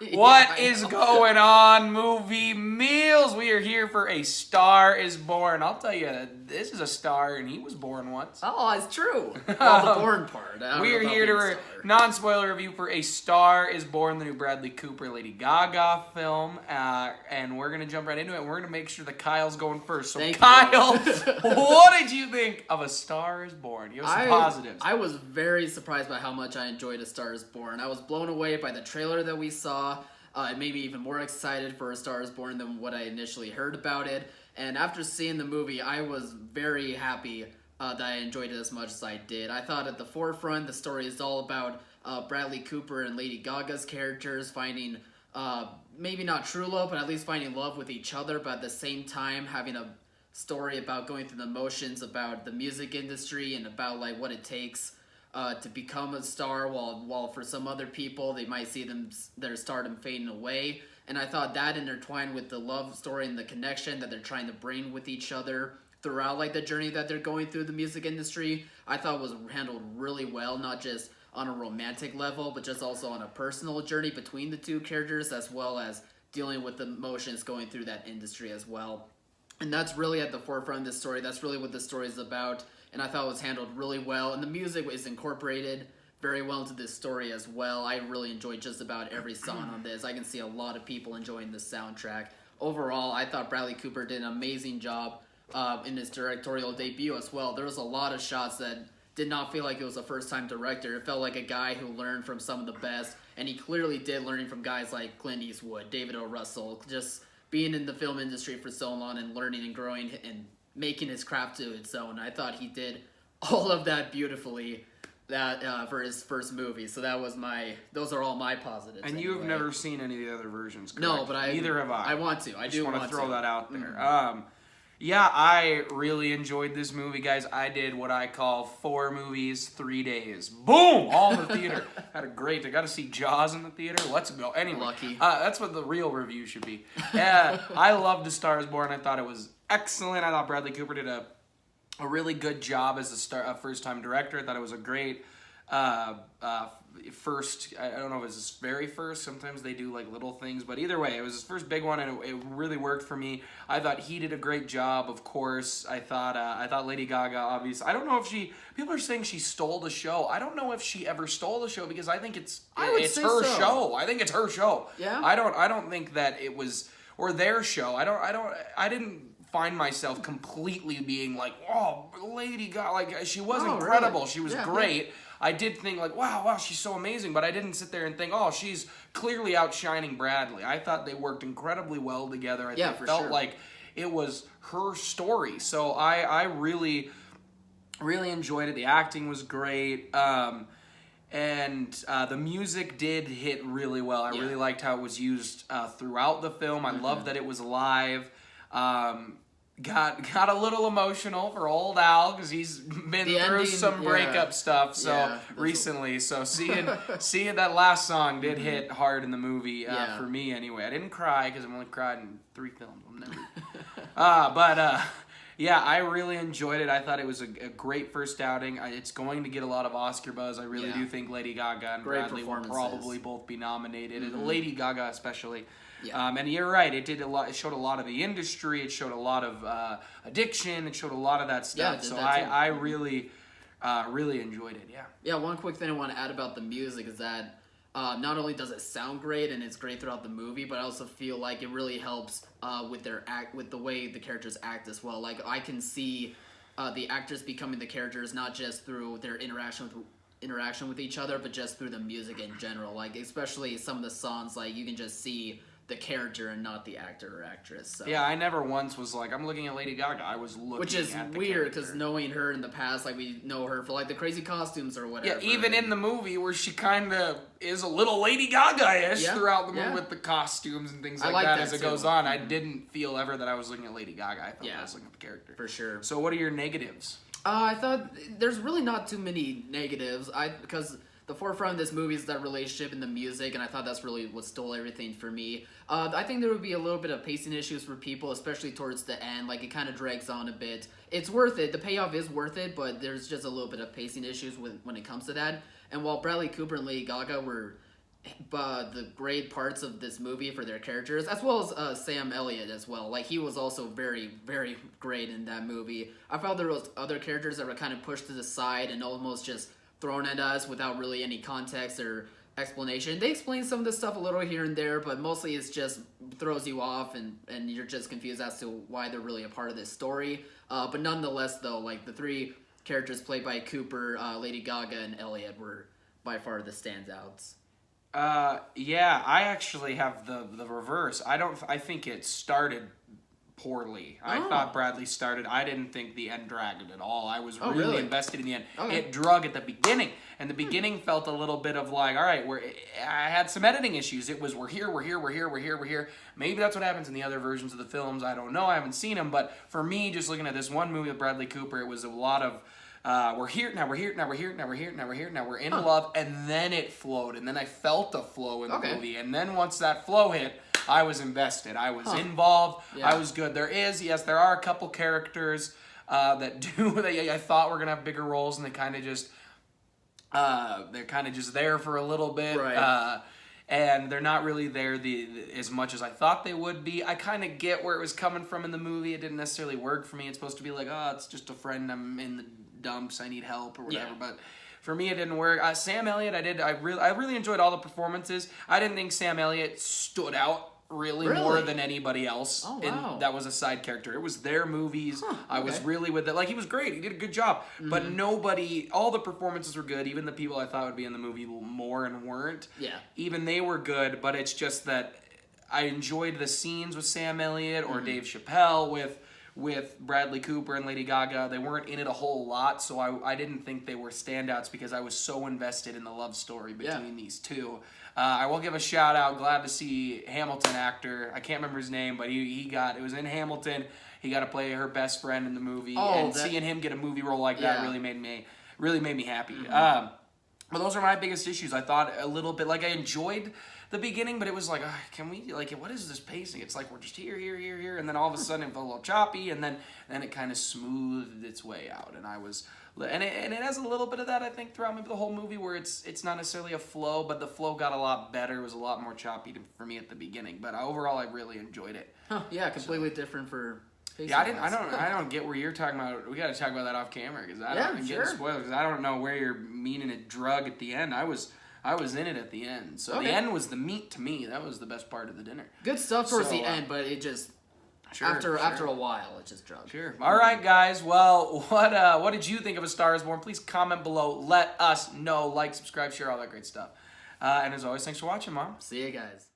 What is going on, movie meals? We are here for A Star is Born. I'll tell you, this is a star, and he was born once. Oh, it's true. Well, the born part. We are here to non-spoiler review for A Star is Born, the new Bradley Cooper, Lady Gaga film, and we're gonna jump right into it. And we're gonna make sure that Kyle's going first. So, Kyle, what did you think of A Star is Born? You have some positives. I was very surprised by how much I enjoyed A Star is Born. I was blown away by the trailer that we saw. It made me even more excited for A Star is Born than what I initially heard about it. And after seeing the movie, I was very happy that I enjoyed it as much as I did. I thought at the forefront, the story is all about Bradley Cooper and Lady Gaga's characters finding, maybe not true love, but at least finding love with each other, but at the same time having a story about going through the motions about the music industry and about like what it takes to become a star, while for some other people they might see their stardom fading away. And I thought that intertwined with the love story and the connection that they're trying to bring with each other throughout like the journey that they're going through the music industry, I thought was handled really well, not just on a romantic level, but just also on a personal journey between the two characters, as well as dealing with the emotions going through that industry as well. And that's really at the forefront of this story. That's really what this story is about. And I thought it was handled really well. And the music is incorporated very well into this story as well. I really enjoyed just about every song on this. I can see a lot of people enjoying this soundtrack. Overall, I thought Bradley Cooper did an amazing job in his directorial debut as well. There was a lot of shots that did not feel like it was a first-time director. It felt like a guy who learned from some of the best. And he clearly did, learning from guys like Clint Eastwood, David O. Russell, just being in the film industry for so long and learning and growing and making his craft to its own. I thought he did all of that beautifully for his first movie. So those are all my positives. And anyway. you've never seen any of the other versions, correct? No, but neither have I. I want to. I do want to throw that out there. Mm-hmm. Yeah, I really enjoyed this movie, guys. I did what I call 4 movies, 3 days. Boom! All in the theater. Had a great... I got to see Jaws in the theater. Let's go. Anyway, lucky. That's what the real review should be. I loved A Star is Born. I thought it was excellent. I thought Bradley Cooper did a really good job as a first-time director. I thought it was a great... first, I don't know if it's his very first, sometimes they do like little things, but either way, it was his first big one, and it really worked for me. I thought he did a great job, of course. I thought Lady Gaga, obviously, I don't know if people are saying she stole the show. I don't know if she ever stole the show, because I think it's her show. I think it's her show. Yeah. I don't think that it was, or their show. I didn't find myself completely being like, oh, Lady Gaga, like, she was incredible. Really? She was Yeah, great. I did think like, wow, she's so amazing, but I didn't sit there and think, oh, she's clearly outshining Bradley. I thought they worked incredibly well together. I felt like it was her story. So I really, really enjoyed it. The acting was great. And the music did hit really well. I really liked how it was used throughout the film. I loved that it was live. Got a little emotional for old Al, because he's been through some breakup stuff recently. So seeing that last song did hit hard in the movie for me anyway. I didn't cry because I've only cried in 3 films. I'm never. Yeah, I really enjoyed it. I thought it was a great first outing. It's going to get a lot of Oscar buzz. I really do think Lady Gaga and Bradley will probably both be nominated, and Lady Gaga especially. Yeah. And you're right. It did a lot. It showed a lot of the industry. It showed a lot of addiction. It showed a lot of that stuff. So I really, really enjoyed it. Yeah. Yeah. One quick thing I want to add about the music is that not only does it sound great and it's great throughout the movie, but I also feel like it really helps with the way the characters act as well. Like I can see the actors becoming the characters not just through their interaction with each other, but just through the music in general. Like especially some of the songs, like you can just see the character and not the actor or actress. So. Yeah, I never once was like, I'm looking at Lady Gaga. I was looking Which is at the weird, because knowing her in the past, like we know her for like the crazy costumes or whatever. Yeah, even in the movie where she kind of is a little Lady Gaga-ish throughout the movie with the costumes and things like that as it goes on. I didn't feel ever that I was looking at Lady Gaga. I felt I was looking at the character. For sure. So what are your negatives? I thought there's really not too many negatives. Because the forefront of this movie is that relationship and the music, and I thought that's really what stole everything for me. I think there would be a little bit of pacing issues for people, especially towards the end. Like, it kind of drags on a bit. It's worth it. The payoff is worth it, but there's just a little bit of pacing issues when it comes to that. And while Bradley Cooper and Lady Gaga were the great parts of this movie for their characters, as well as Sam Elliott as well. Like, he was also very, very great in that movie. I felt there was other characters that were kind of pushed to the side and almost just thrown at us without really any context or explanation. They explain some of the stuff a little here and there, but mostly it's just throws you off and you're just confused as to why they're really a part of this story. But nonetheless, though, like, the three characters played by Cooper, Lady Gaga, and Elliott were by far the standouts. Yeah, I actually have the reverse. I think it started poorly. I thought Bradley started. I didn't think the end dragged at all. I was really invested in the end. Okay. It drug at the beginning, and the beginning felt a little bit of like, all right, I had some editing issues. It was we're here. Maybe that's what happens in the other versions of the films. I don't know. I haven't seen them, but for me, just looking at this one movie with Bradley Cooper, it was a lot of. We're here, now we're in love, and then it flowed, and then I felt the flow in the movie, and then once that flow hit, I was invested, I was involved, I was good. There are a couple characters that I thought were going to have bigger roles, and they kind of just, they're kind of just there for a little bit, right. And they're not really there as much as I thought they would be. I kind of get where it was coming from in the movie. It didn't necessarily work for me. It's supposed to be like, oh, it's just a friend, I'm in the dumps, I need help or whatever, but for me it didn't work. Sam Elliott, I really enjoyed all the performances. I didn't think Sam Elliott stood out really more than anybody else. That was a side character. It was their movies. I was really with it. Like, he was great. He did a good job. But all the performances were good. Even the people I thought would be in the movie more and weren't. Yeah. Even they were good, but it's just that I enjoyed the scenes with Sam Elliott or Dave Chappelle with Bradley Cooper and Lady Gaga. They weren't in it a whole lot, so I didn't think they were standouts because I was so invested in the love story between these two. I will give a shout out. Glad to see Hamilton actor. I can't remember his name, but it was in Hamilton. He got to play her best friend in the movie, seeing him get a movie role like that really made me happy. But those are my biggest issues. I thought a little bit like I enjoyed the beginning, but it was like, can we, like, what is this pacing? It's like we're just here, and then all of a sudden it felt a little choppy, and then it kind of smoothed its way out, and it has a little bit of that, I think, throughout maybe the whole movie, where it's not necessarily a flow, but the flow got a lot better. It was a lot more choppy for me at the beginning, but overall I really enjoyed it. Yeah, completely different for. Yeah, I don't get where you're talking about. We got to talk about that off camera because I don't get spoilers. Because I don't know where you're meaning a drug at the end. I was in it at the end, so the end was the meat to me. That was the best part of the dinner. Good stuff towards the end, but it just after a while it just drugged. Sure. All right, guys. Well, what did you think of A Star Is Born? Please comment below. Let us know. Like, subscribe, share, all that great stuff. And as always, thanks for watching, Mom. See you guys.